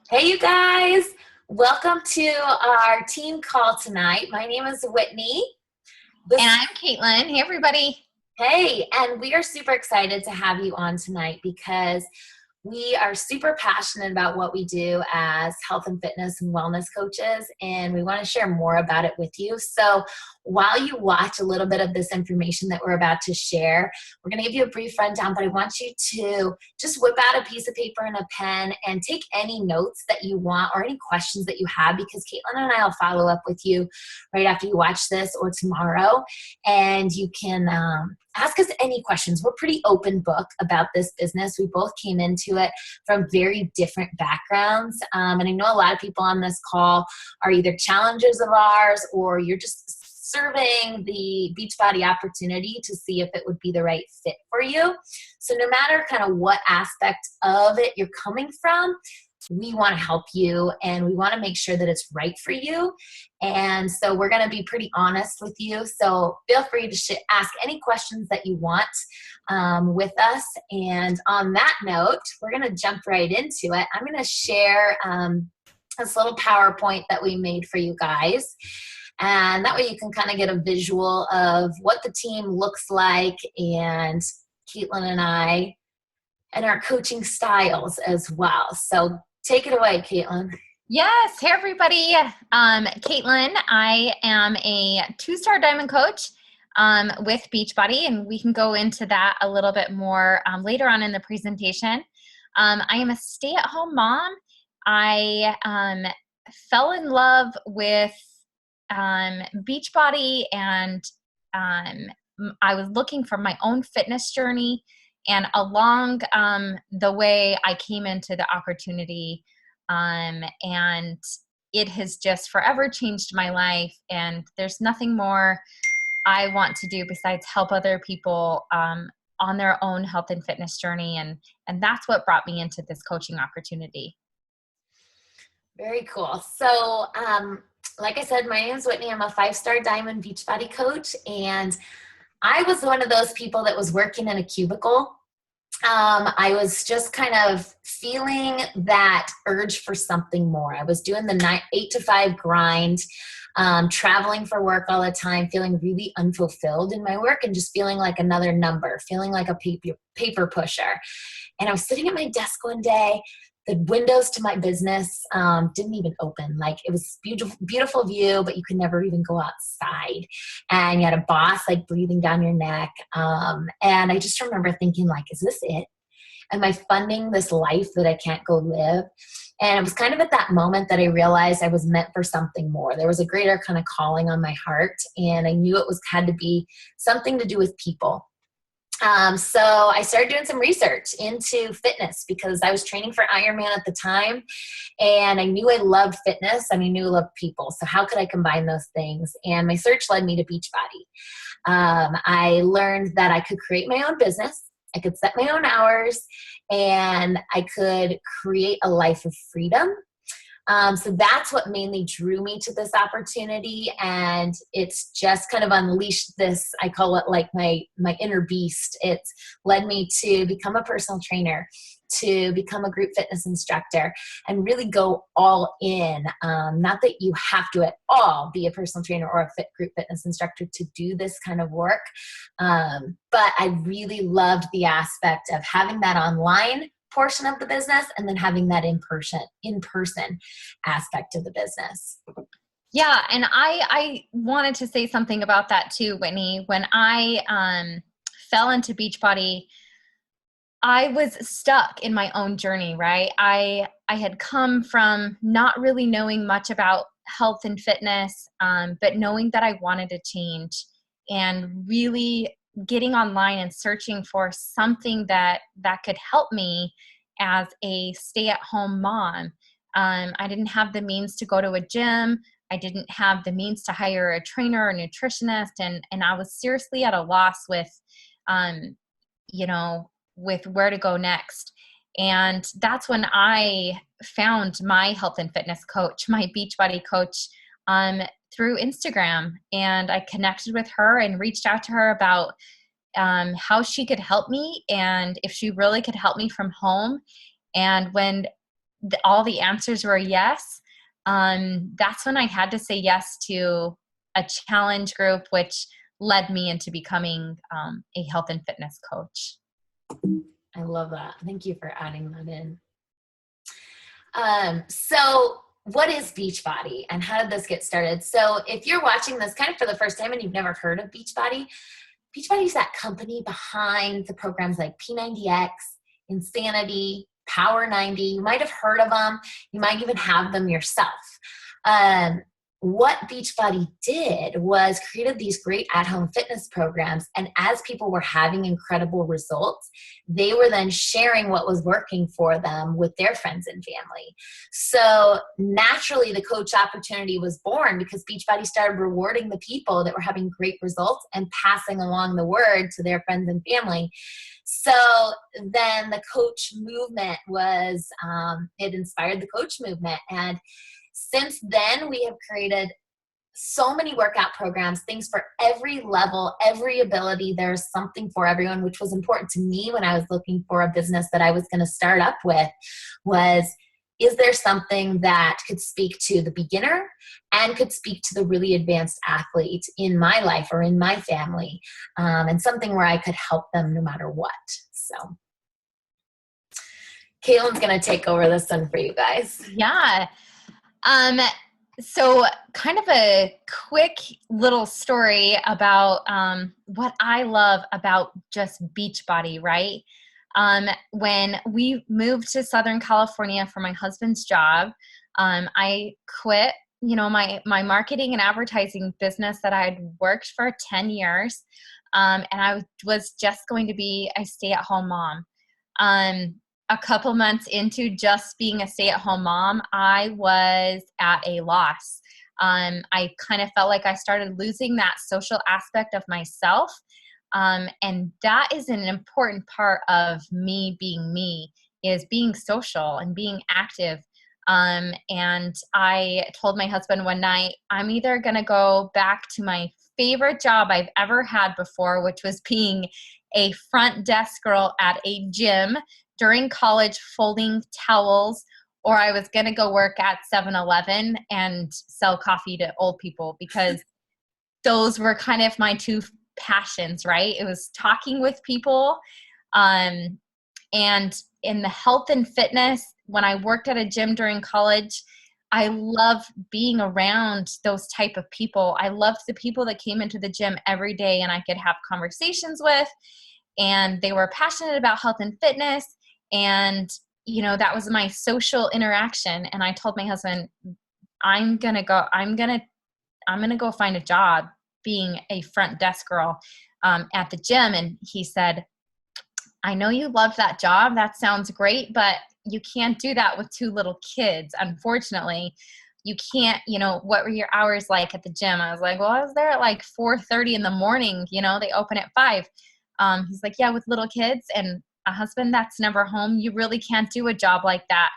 Hey, you guys. Welcome to our team call tonight. My name is Whitney. And I'm Caitlyn. Hey, everybody. Hey, and we are super excited to have you on tonight because we are super passionate about what we do as health and fitness and wellness coaches, and we want to share more about it with you. So while you watch a little bit of this information that we're about to share, we're going to give you a brief rundown, but I want you to just whip out a piece of paper and a pen and take any notes that you want or any questions that you have, because Caitlyn and I will follow up with you right after you watch this or tomorrow, and you can ask us any questions. We're pretty open book about this business. We both came into it from very different backgrounds. And I know a lot of people on this call are either challengers of ours or you're just serving the Beachbody opportunity to see if it would be the right fit for you. So no matter kind of what aspect of it you're coming from, we want to help you and we want to make sure that it's right for you. And so we're going to be pretty honest with you. So feel free to ask any questions that you want with us. And on that note, we're going to jump right into it. I'm going to share this little PowerPoint that we made for you guys. And that way you can kind of get a visual of what the team looks like and Caitlyn and I and our coaching styles as well. So take it away, Caitlyn. Yes. Hey, everybody. Caitlyn, I am a 2-star diamond coach with Beachbody, and we can go into that a little bit more later on in the presentation. I am a stay-at-home mom. I fell in love with Beachbody, and I was looking for my own fitness journey. And along the way, I came into the opportunity, and it has just forever changed my life. And there's nothing more I want to do besides help other people on their own health and fitness journey. And that's what brought me into this coaching opportunity. Very cool. So, like I said, my name is Whitney. I'm a 5-star diamond Beachbody coach, and I was one of those people that was working in a cubicle. I was just kind of feeling that urge for something more. I was doing the 8 to 5 grind, traveling for work all the time, feeling really unfulfilled in my work and just feeling like another number, feeling like a paper pusher. And I was sitting at my desk one day. The windows to my business didn't even open. Like, it was beautiful view, but you could never even go outside. And you had a boss like breathing down your neck. And I just remember thinking, like, is this it? Am I funding this life that I can't go live? And it was kind of at that moment that I realized I was meant for something more. There was a greater kind of calling on my heart, and I knew it had to be something to do with people. So I started doing some research into fitness because I was training for Ironman at the time, and I knew I loved fitness and I knew I loved people. So how could I combine those things? And my search led me to Beachbody. I learned that I could create my own business. I could set my own hours, and I could create a life of freedom. So that's what mainly drew me to this opportunity, and it's just kind of unleashed this, I call it like my inner beast. It's led me to become a personal trainer, to become a group fitness instructor, and really go all in. Not that you have to at all be a personal trainer or a group fitness instructor to do this kind of work, but I really loved the aspect of having that online portion of the business and then having that in-person aspect of the business. Yeah. And I wanted to say something about that too, Whitney. When I fell into Beachbody, I was stuck in my own journey, right? I had come from not really knowing much about health and fitness, but knowing that I wanted to change, and really getting online and searching for something that could help me as a stay-at-home mom. I didn't have the means to go to a gym. I didn't have the means to hire a trainer or nutritionist, and I was seriously at a loss with, with where to go next. And that's when I found my health and fitness coach, my Beachbody coach, through Instagram. And I connected with her and reached out to her about how she could help me and if she really could help me from home. And when all the answers were yes, that's when I had to say yes to a challenge group, which led me into becoming a health and fitness coach. I love that. Thank you for adding that in. So what is Beachbody and how did this get started? So if you're watching this kind of for the first time and you've never heard of Beachbody, Beachbody is that company behind the programs like P90X, Insanity, Power 90. You might have heard of them. You might even have them yourself. What Beachbody did was created these great at-home fitness programs, and as people were having incredible results, they were then sharing what was working for them with their friends and family. So naturally, the coach opportunity was born because Beachbody started rewarding the people that were having great results and passing along the word to their friends and family. So then the coach movement was, it inspired the coach movement. And since then, we have created so many workout programs, things for every level, every ability. There's something for everyone, which was important to me when I was looking for a business that I was going to start up with was, is there something that could speak to the beginner and could speak to the really advanced athlete in my life or in my family, and something where I could help them no matter what. So Caitlin's going to take over this one for you guys. Yeah. So kind of a quick little story about what I love about just Beachbody, right? When we moved to Southern California for my husband's job, I quit, my marketing and advertising business that I had worked for 10 years. And I was just going to be a stay-at-home mom. A couple months into just being a stay-at-home mom, I was at a loss. I kind of felt like I started losing that social aspect of myself. And that is an important part of me being me, is being social and being active. And I told my husband one night, I'm either going to go back to my favorite job I've ever had before, which was being a front desk girl at a gym during college, folding towels, or I was going to go work at 7-Eleven and sell coffee to old people, because those were kind of my two passions, right? It was talking with people. And in the health and fitness, when I worked at a gym during college, I love being around those type of people. I loved the people that came into the gym every day and I could have conversations with, and they were passionate about health and fitness. And, that was my social interaction. And I told my husband, I'm going to go find a job being a front desk girl at the gym. And he said, I know you love that job. That sounds great, but you can't do that with 2 little kids. Unfortunately, you can't, what were your hours like at the gym? I was like, well, I was there at like 4:30 in the morning, they open at 5. He's like, yeah, with little kids and a husband that's never home, you really can't do a job like that.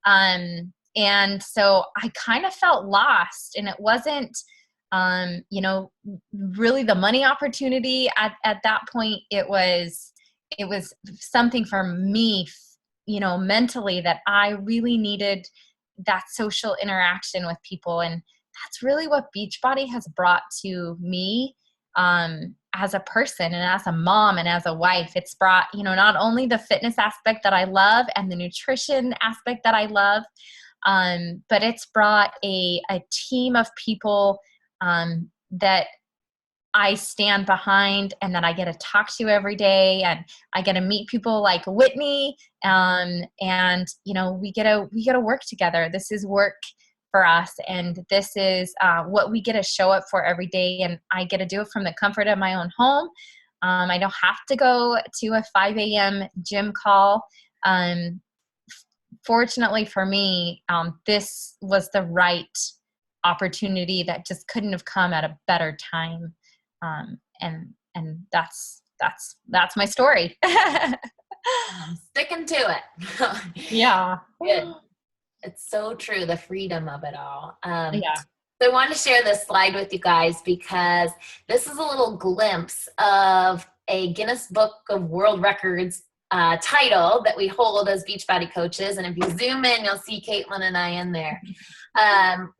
And so I kind of felt lost, and it wasn't, really the money opportunity at that point. It was something for me, mentally, that I really needed that social interaction with people. And that's really what Beachbody has brought to me, as a person and as a mom and as a wife. It's brought, not only the fitness aspect that I love and the nutrition aspect that I love, but it's brought a team of people that I stand behind and that I get to talk to every day, and I get to meet people like Whitney, and we get to work together. This is work for us, and this is what we get to show up for every day, and I get to do it from the comfort of my own home. I don't have to go to a 5 a.m. gym call. Fortunately for me, this was the right opportunity that just couldn't have come at a better time. And that's my story. Sticking to it. Yeah. Good. It's so true, the freedom of it all. Yeah. So I wanted to share this slide with you guys because this is a little glimpse of a Guinness Book of World Records title that we hold as Beachbody coaches. And if you zoom in, you'll see Caitlyn and I in there.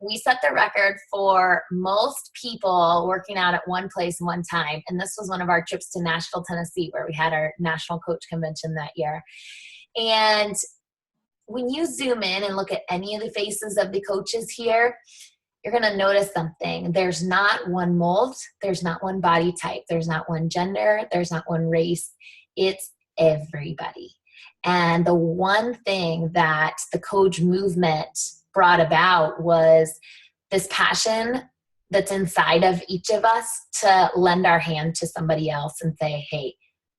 We set the record for most people working out at one place one time. And this was one of our trips to Nashville, Tennessee, where we had our national coach convention that year. And when you zoom in and look at any of the faces of the coaches here, you're going to notice something. There's not one mold. There's not one body type. There's not one gender. There's not one race. It's everybody. And the one thing that the coach movement brought about was this passion that's inside of each of us to lend our hand to somebody else and say, hey,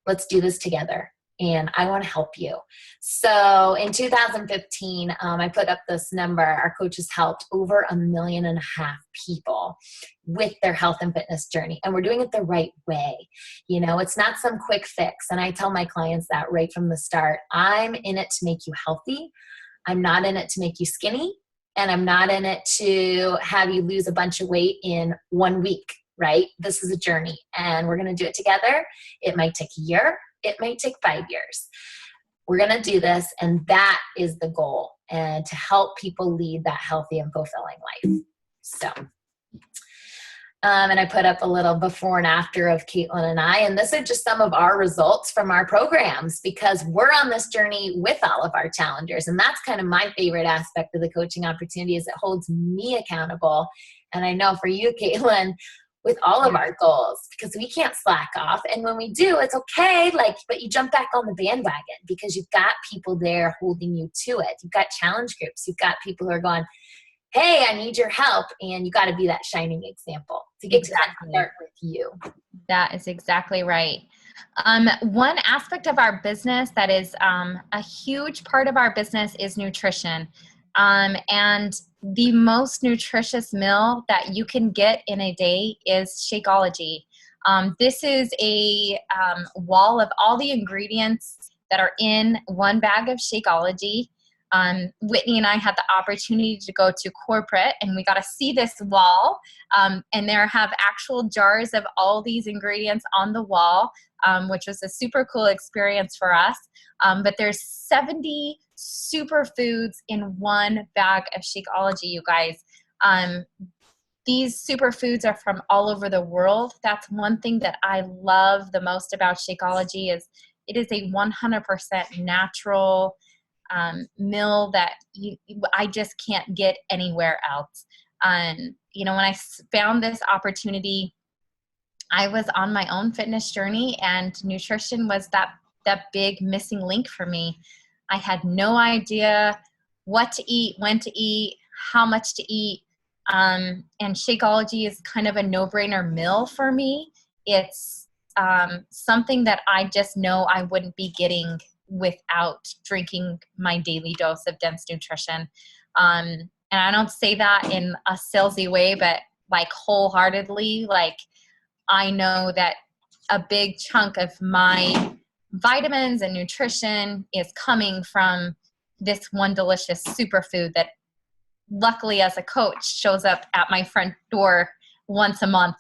let's do this together. And I want to help you. So in 2015, I put up this number. Our coaches helped over 1.5 million people with their health and fitness journey. And we're doing it the right way. You know, it's not some quick fix. And I tell my clients that right from the start. I'm in it to make you healthy. I'm not in it to make you skinny. And I'm not in it to have you lose a bunch of weight in 1 week, right? This is a journey. And we're going to do it together. It might take a year. It may take 5 years. We're going to do this, and that is the goal, and to help people lead that healthy and fulfilling life. So, and I put up a little before and after of Caitlyn and I, and this are just some of our results from our programs, because we're on this journey with all of our challengers, and that's kind of my favorite aspect of the coaching opportunity, is it holds me accountable. And I know for you, Caitlyn, with all of our goals, because we can't slack off. And when we do, it's okay. But you jump back on the bandwagon because you've got people there holding you to it. You've got challenge groups. You've got people who are going, hey, I need your help. And you got to be that shining example to get to that start with you. That is exactly right. One aspect of our business that is a huge part of our business is nutrition. And the most nutritious meal that you can get in a day is Shakeology. This is a wall of all the ingredients that are in one bag of Shakeology. Whitney and I had the opportunity to go to corporate, and we got to see this wall. And there have actual jars of all these ingredients on the wall, which was a super cool experience for us. But there's 70 superfoods in one bag of Shakeology, you guys. These superfoods are from all over the world. That's one thing that I love the most about Shakeology, is it is a 100% natural meal that I just can't get anywhere else. You know, when I found this opportunity, I was on my own fitness journey, and nutrition was that big missing link for me. I had no idea what to eat, when to eat, how much to eat. And Shakeology is kind of a no-brainer meal for me. It's something that I just know I wouldn't be getting without drinking my daily dose of dense nutrition. And I don't say that in a salesy way, but like wholeheartedly, like I know that a big chunk of my vitamins and nutrition is coming from this one delicious superfood that luckily as a coach shows up at my front door once a month,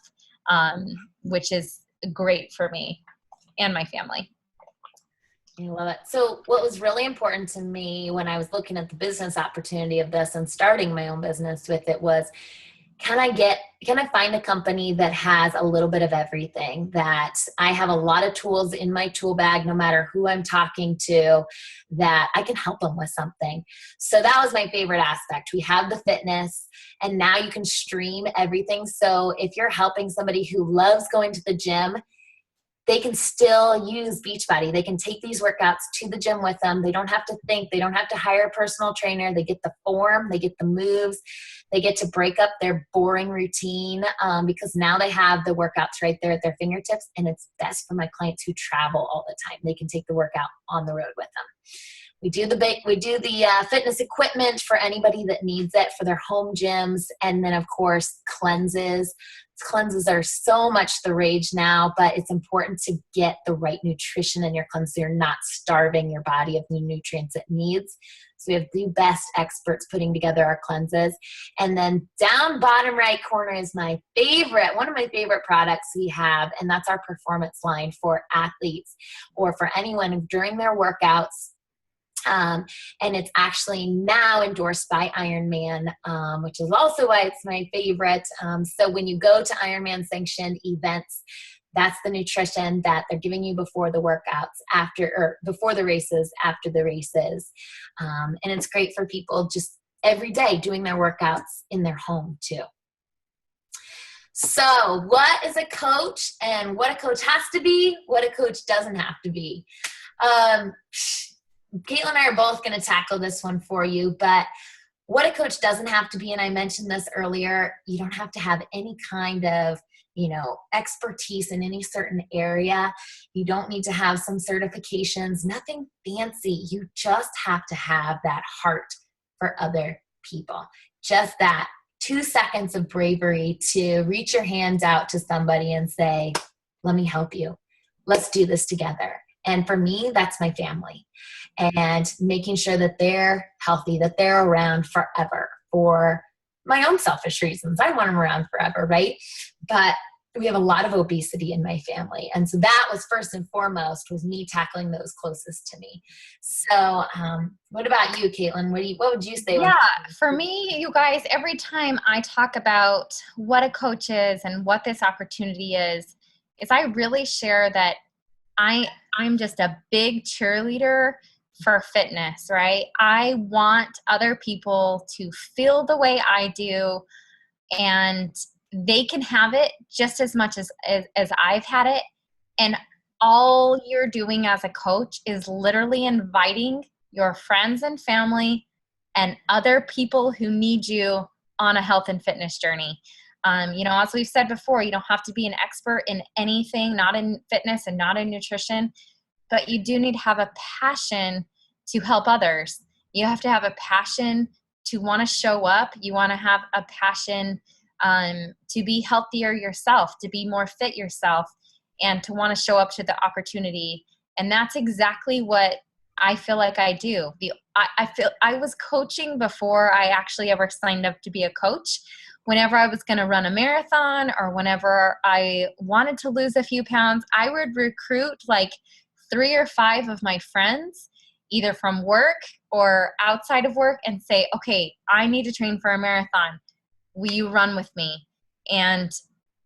which is great for me and my family. I love it. So what was really important to me when I was looking at the business opportunity of this and starting my own business with it was, can I find a company that has a little bit of everything, that I have a lot of tools in my tool bag, no matter who I'm talking to, that I can help them with something. So that was my favorite aspect. We have the fitness, and now you can stream everything. So if you're helping somebody who loves going to the gym, they can still use Beachbody. They can take these workouts to the gym with them. They don't have to think. They don't have to hire a personal trainer. They get the form. They get the moves. They get to break up their boring routine because now they have the workouts right there at their fingertips. And it's best for my clients who travel all the time. They can take the workout on the road with them. We do the fitness equipment for anybody that needs it for their home gyms. And then, of course, cleanses. Cleanses are so much the rage now, but it's important to get the right nutrition in your cleanse so you're not starving your body of the nutrients it needs. So we have the best experts putting together our cleanses. And then down bottom right corner is one of my favorite products we have, and that's our performance line for athletes or for anyone during their workouts. And it's actually now endorsed by Ironman, which is also why it's my favorite. So when you go to Ironman sanctioned events, that's the nutrition that they're giving you before the workouts, before the races, after the races. And it's great for people just every day doing their workouts in their home too. So what is a coach, and what a coach has to be, what a coach doesn't have to be? Caitlyn and I are both going to tackle this one for you, but what a coach doesn't have to be, and I mentioned this earlier, you don't have to have any kind of, expertise in any certain area. You don't need to have some certifications, nothing fancy. You just have to have that heart for other people. Just that 2 seconds of bravery to reach your hand out to somebody and say, let me help you. Let's do this together. And for me, that's my family. And making sure that they're healthy, that they're around forever for my own selfish reasons. I want them around forever, right? But we have a lot of obesity in my family. And so that was first and foremost, was me tackling those closest to me. So what about you, Caitlyn? What would you say? Yeah, for me, you guys, every time I talk about what a coach is and what this opportunity is I really share that I'm just a big cheerleader for fitness, right? I want other people to feel the way I do, and they can have it just as much as I've had it. And all you're doing as a coach is literally inviting your friends and family and other people who need you on a health and fitness journey. As we've said before, you don't have to be an expert in anything, not in fitness and not in nutrition, but you do need to have a passion to help others. You have to have a passion to want to show up. You want to have a passion to be healthier yourself, to be more fit yourself, and to want to show up to the opportunity. And that's exactly what I feel like I do. I feel I was coaching before I actually ever signed up to be a coach. Whenever I was going to run a marathon or whenever I wanted to lose a few pounds, I would recruit like 3 or 5 of my friends, either from work or outside of work, and say, okay, I need to train for a marathon. Will you run with me? And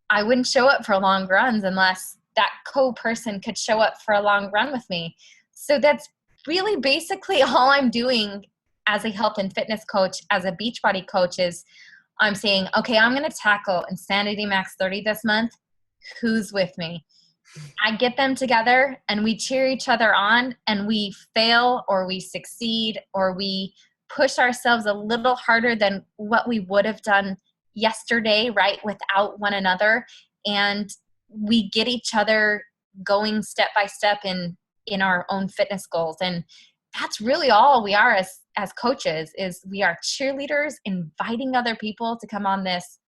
I wouldn't show up for long runs unless that co-person could show up for a long run with me. So that's really basically all I'm doing as a health and fitness coach, as a Beachbody coach, is I'm saying, okay, I'm going to tackle Insanity Max 30 this month. Who's with me? I get them together and we cheer each other on, and we fail or we succeed or we push ourselves a little harder than what we would have done yesterday, right, without one another. And we get each other going step by step in our own fitness goals. And that's really all we are as coaches, is we are cheerleaders inviting other people to come on this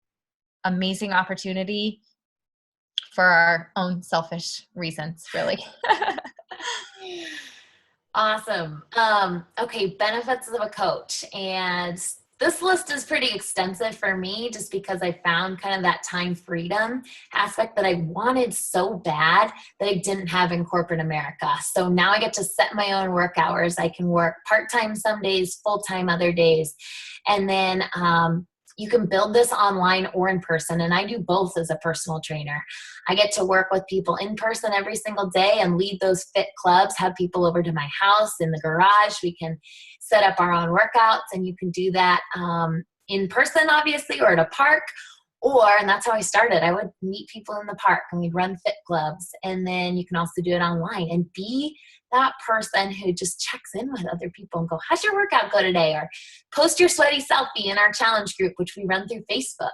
amazing opportunity for our own selfish reasons, really. Awesome. Okay, benefits of a coach. And this list is pretty extensive for me just because I found kind of that time freedom aspect that I wanted so bad that I didn't have in corporate America. So now I get to set my own work hours. I can work part-time some days, full-time other days. And then you can build this online or in person, and I do both as a personal trainer. I get to work with people in person every single day and lead those fit clubs, have people over to my house in the garage. We can set up our own workouts, and you can do that in person, obviously, or at a park. And that's how I started. I would meet people in the park and we'd run fit clubs. And then you can also do it online and be that person who just checks in with other people and go, how's your workout go today? Or post your sweaty selfie in our challenge group, which we run through Facebook.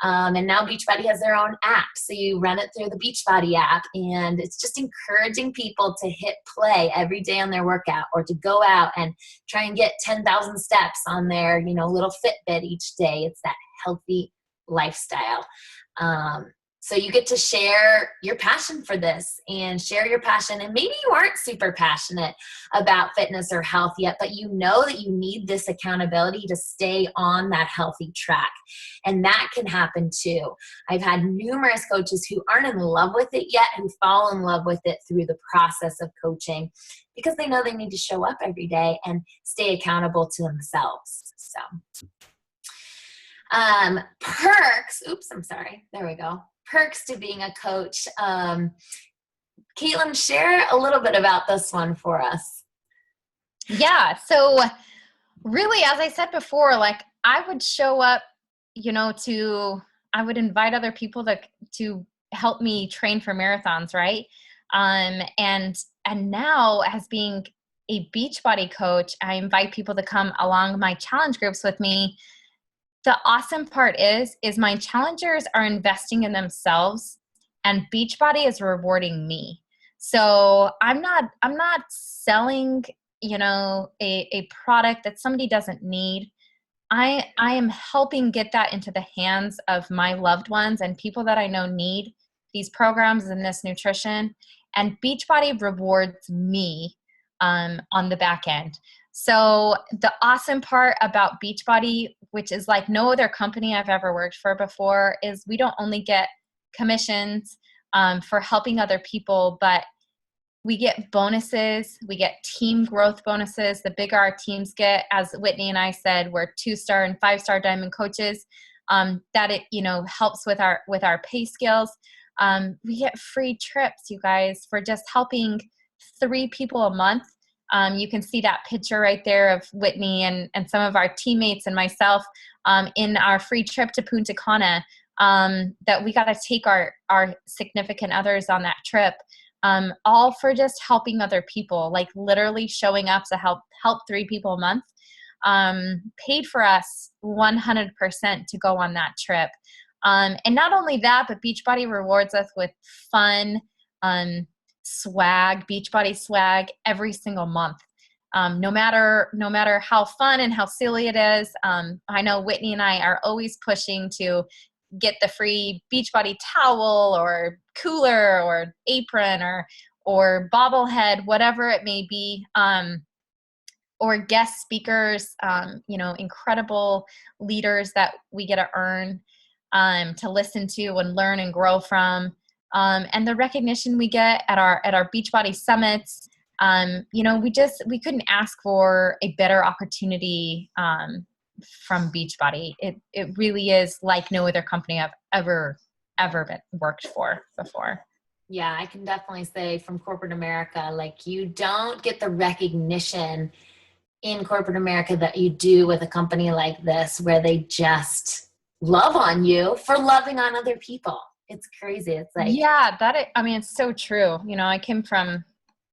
And now Beachbody has their own app. So you run it through the Beachbody app, and it's just encouraging people to hit play every day on their workout, or to go out and try and get 10,000 steps on their, little Fitbit each day. It's that healthy lifestyle. So you get to share your passion for this and share your passion. And maybe you aren't super passionate about fitness or health yet, but you know that you need this accountability to stay on that healthy track. And that can happen too. I've had numerous coaches who aren't in love with it yet, who fall in love with it through the process of coaching because they know they need to show up every day and stay accountable to themselves. So perks, there we go. Perks to being a coach. Caitlyn, share a little bit about this one for us. Yeah. So really, as I said before, like I would show up, I would invite other people to help me train for marathons. Right. And now as being a Beachbody coach, I invite people to come along my challenge groups with me. The awesome part is my challengers are investing in themselves and Beachbody is rewarding me. So I'm not selling, a product that somebody doesn't need. I am helping get that into the hands of my loved ones and people that I know need these programs and this nutrition. And Beachbody rewards me on the back end. So the awesome part about Beachbody, which is like no other company I've ever worked for before, is we don't only get commissions for helping other people, but we get bonuses. We get team growth bonuses. The bigger our teams get, as Whitney and I said, we're 2-star and 5-star diamond coaches. That it helps with our pay scales. We get free trips, you guys, for just helping 3 people a month. You can see that picture right there of Whitney and some of our teammates and myself in our free trip to Punta Cana that we got to take our significant others on that trip, all for just helping other people, like literally showing up to help 3 people a month, paid for us 100% to go on that trip. And not only that, but Beachbody rewards us with fun, swag, Beachbody swag every single month. No matter how fun and how silly it is. I know Whitney and I are always pushing to get the free Beachbody towel or cooler or apron or bobblehead, whatever it may be, or guest speakers, incredible leaders that we get to earn, to listen to and learn and grow from. And the recognition we get at our Beachbody summits, we couldn't ask for a better opportunity from Beachbody. It really is like no other company I've ever been worked for before. Yeah, I can definitely say from corporate America, like you don't get the recognition in corporate America that you do with a company like this, where they just love on you for loving on other people. It's crazy. It's like, yeah, it's so true. I came from,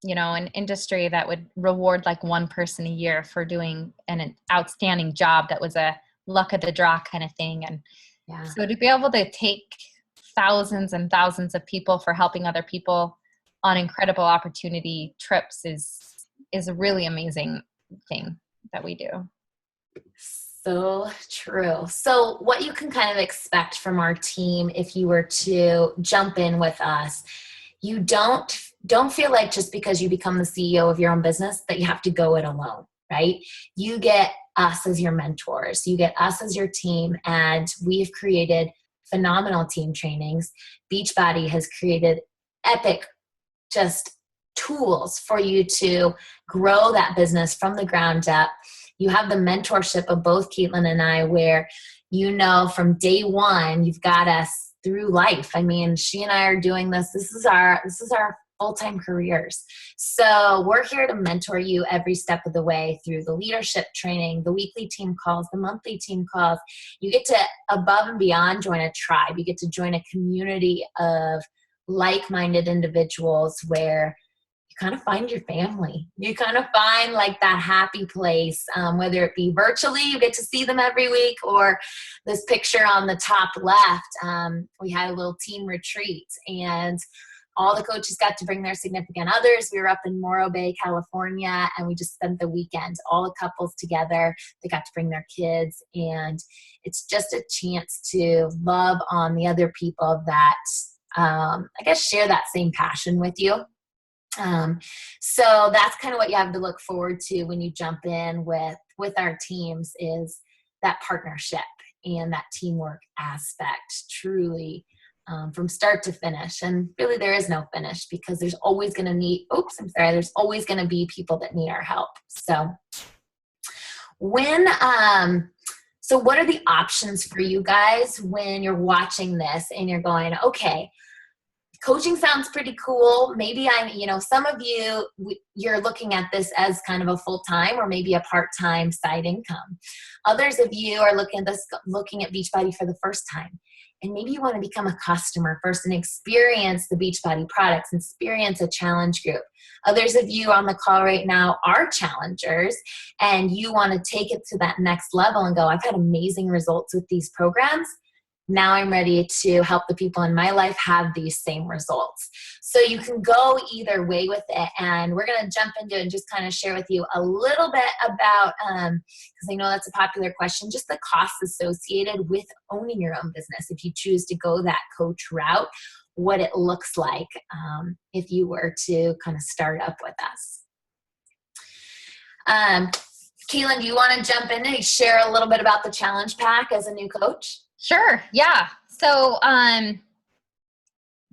an industry that would reward like one person a year for doing an outstanding job that was a luck of the draw kind of thing. And yeah. So to be able to take thousands and thousands of people for helping other people on incredible opportunity trips is a really amazing thing that we do. So true. So what you can kind of expect from our team if you were to jump in with us, you don't feel like just because you become the CEO of your own business that you have to go it alone, right? You get us as your mentors. You get us as your team, and we've created phenomenal team trainings. Beachbody has created epic just tools for you to grow that business from the ground up. You have the mentorship of both Caitlyn and I, where from day one you've got us through life. I mean, she and I are doing this. This is our full-time careers. So we're here to mentor you every step of the way through the leadership training, the weekly team calls, the monthly team calls. You get to, above and beyond, join a tribe. You get to join a community of like-minded individuals where you kind of find your family. You kind of find like that happy place, whether it be virtually, you get to see them every week, or this picture on the top left, we had a little team retreat, and All the coaches got to bring their significant others. We were up in Morro Bay, California, and we just spent the weekend, all the couples together. They got to bring their kids, and it's just a chance to love on the other people that, I guess, share that same passion with you. So that's kind of what you have to look forward to when you jump in with our teams, is that partnership and that teamwork aspect, truly, from start to finish. And really there is no finish, because there's always going to there's always going to be people that need our help. So so what are the options for you guys when you're watching this and you're going, okay, coaching sounds pretty cool. Maybe some of you, you're looking at this as kind of a full-time or maybe a part-time side income. Others of you are looking at Beachbody for the first time. And maybe you want to become a customer first and experience the Beachbody products, experience a challenge group. Others of you on the call right now are challengers, and you want to take it to that next level and go, I've had amazing results with these programs. Now I'm ready to help the people in my life have these same results. So you can go either way with it. And we're going to jump into it and just kind of share with you a little bit about, because I know that's a popular question, just the costs associated with owning your own business. If you choose to go that coach route, what it looks like if you were to kind of start up with us. Caitlyn, do you want to jump in and share a little bit about the challenge pack as a new coach? Sure. Yeah. So,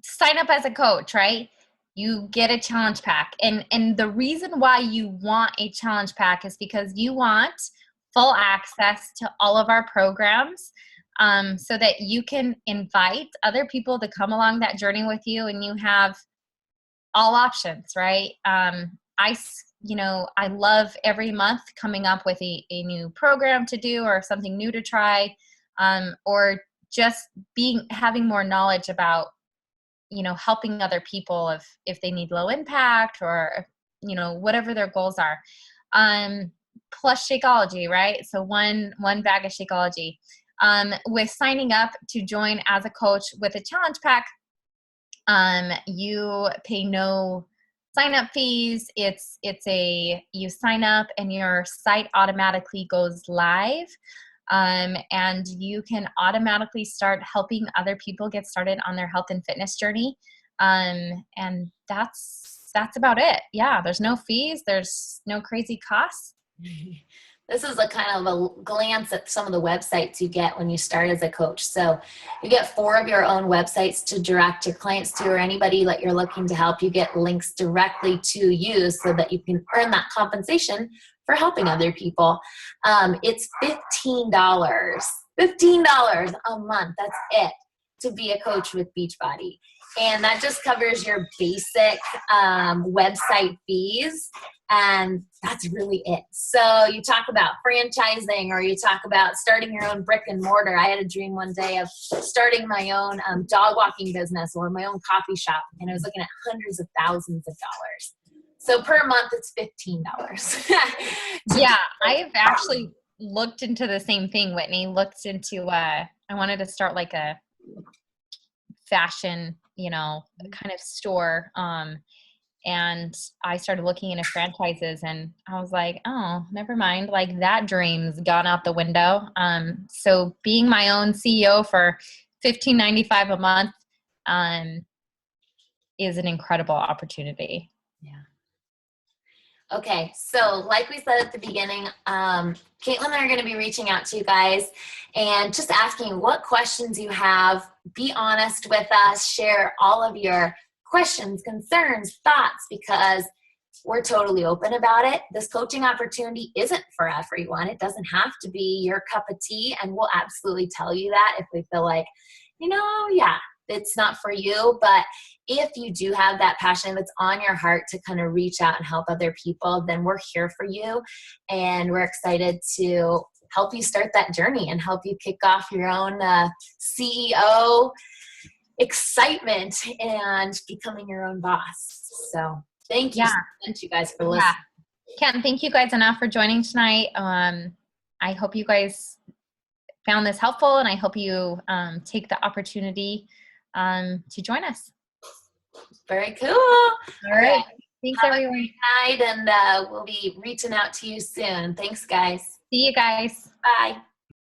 sign up as a coach, right? You get a challenge pack. And the reason why you want a challenge pack is because you want full access to all of our programs, so that you can invite other people to come along that journey with you, and you have all options, right? I love every month coming up with a new program to do or something new to try. Or just having more knowledge about, helping other people if they need low impact or, whatever their goals are. Plus Shakeology, right? So one bag of Shakeology. With signing up to join as a coach with a challenge pack, you pay no sign-up fees. You sign up and your site automatically goes live. And you can automatically start helping other people get started on their health and fitness journey. And that's about it. Yeah. There's no fees. There's no crazy costs. This is a kind of a glance at some of the websites you get when you start as a coach. So you get 4 of your own websites to direct your clients to, or anybody that you're looking to help. You get links directly to you so that you can earn that compensation for helping other people. It's $15 a month. That's it, to be a coach with Beachbody. And that just covers your basic website fees. And that's really it. So you talk about franchising, or you talk about starting your own brick and mortar. I had a dream one day of starting my own dog walking business or my own coffee shop. And I was looking at hundreds of thousands of dollars. So per month, it's $15. Yeah, I've actually looked into the same thing, Whitney. Looked into, I wanted to start like a fashion, kind of store. And I started looking into franchises, and I was like, oh, never mind. Like, that dream's gone out the window. So being my own CEO for $15.95 a month is an incredible opportunity. Yeah. Okay, so like we said at the beginning, Caitlyn and I are going to be reaching out to you guys and just asking what questions you have. Be honest with us. Share all of your questions, concerns, thoughts, because we're totally open about it. This coaching opportunity isn't for everyone. It doesn't have to be your cup of tea, and we'll absolutely tell you that if we feel like, it's not for you. But if you do have that passion that's on your heart to kind of reach out and help other people, then we're here for you. And we're excited to help you start that journey and help you kick off your own CEO excitement and becoming your own boss. So thank you so much, you guys, for listening. Can't thank you guys enough for joining tonight. I hope you guys found this helpful, and I hope you take the opportunity to join us. Very cool. All right. Thanks, Have everyone. a great night, and we'll be reaching out to you soon. Thanks, guys. See you guys. Bye.